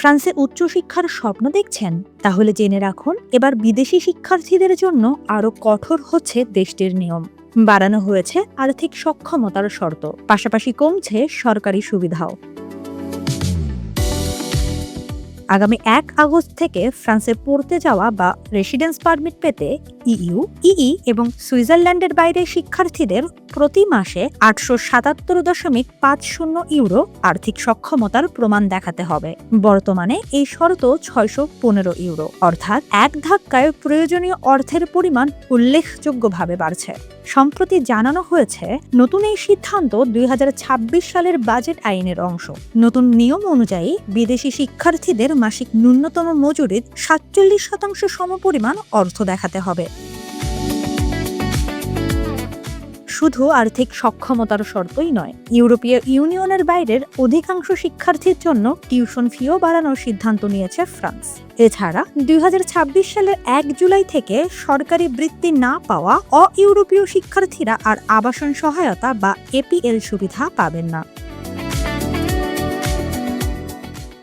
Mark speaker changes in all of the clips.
Speaker 1: ফ্রান্সে উচ্চশিক্ষার স্বপ্ন দেখছেন? তাহলে জেনে রাখুন, এবার বিদেশি শিক্ষার্থীদের জন্য আরও কঠোর হচ্ছে দেশটির নিয়ম। বাড়ানো হয়েছে আর্থিক সক্ষমতার শর্ত, পাশাপাশি কমছে সরকারি সুবিধাও। আগামী ১ আগস্ট থেকে ফ্রান্সে পড়তে যাওয়া বা রেসিডেন্স পারমিট পেতে এবং সুইজারল্যান্ডের বাইরে শিক্ষার্থীদের প্রতি মাসে ৮৭৭.৫০ ইউরো আর্থিক সক্ষমতার প্রমাণ দেখাতে হবে। বর্তমানে এই শর্ত ৬১৫ ইউরো, অর্থাৎ এক ধাক্কায় প্রয়োজনীয় অর্থের পরিমাণ উল্লেখযোগ্যভাবে বাড়ছে। সম্প্রতি জানানো হয়েছে, নতুন এই সিদ্ধান্ত ২০২৬ সালের বাজেট আইনের অংশ। নতুন নিয়ম অনুযায়ী বিদেশি শিক্ষার্থীদের মাসিক ন্যূনতম মজুরির ৪৭% সমপরিমাণ অর্থ দেখাতে হবে। শুধু আর্থিক সক্ষমতার শর্তই নয়, ইউরোপীয় ইউনিয়নের বাইরের অধিকাংশ শিক্ষার্থীর জন্য টিউশন ফিও বাড়ানোর সিদ্ধান্ত নিয়েছে ফ্রান্স। এছাড়া ২০২৬ সালের ১ জুলাই থেকে সরকারি বৃত্তি না পাওয়া অ-ইউরোপীয় শিক্ষার্থীরা আর আবাসন সহায়তা বা এপিএল সুবিধা পাবেন না।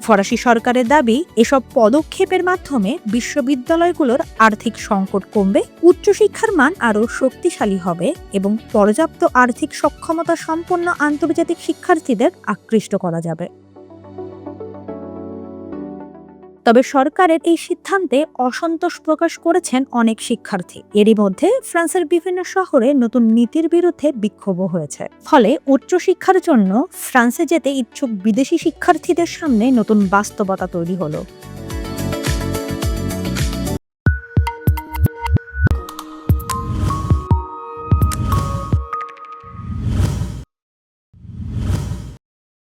Speaker 1: ফরাসি সরকারের দাবি, এসব পদক্ষেপের মাধ্যমে বিশ্ববিদ্যালয়গুলোর আর্থিক সংকট কমবে, উচ্চশিক্ষার মান আরও শক্তিশালী হবে এবং পর্যাপ্ত আর্থিক সক্ষমতা সম্পন্ন আন্তর্জাতিক শিক্ষার্থীদের আকৃষ্ট করা যাবে। তবে সরকারের এই সিদ্ধান্তে অসন্তোষ প্রকাশ করেছেন অনেক শিক্ষার্থী। এরই মধ্যে ফ্রান্সের বিভিন্ন শহরে নতুন নীতির বিরুদ্ধে বিক্ষোভও হয়েছে। ফলে উচ্চশিক্ষার জন্য ফ্রান্সে যেতে ইচ্ছুক বিদেশি শিক্ষার্থীদের সামনে নতুন বাস্তবতা তৈরি হলো।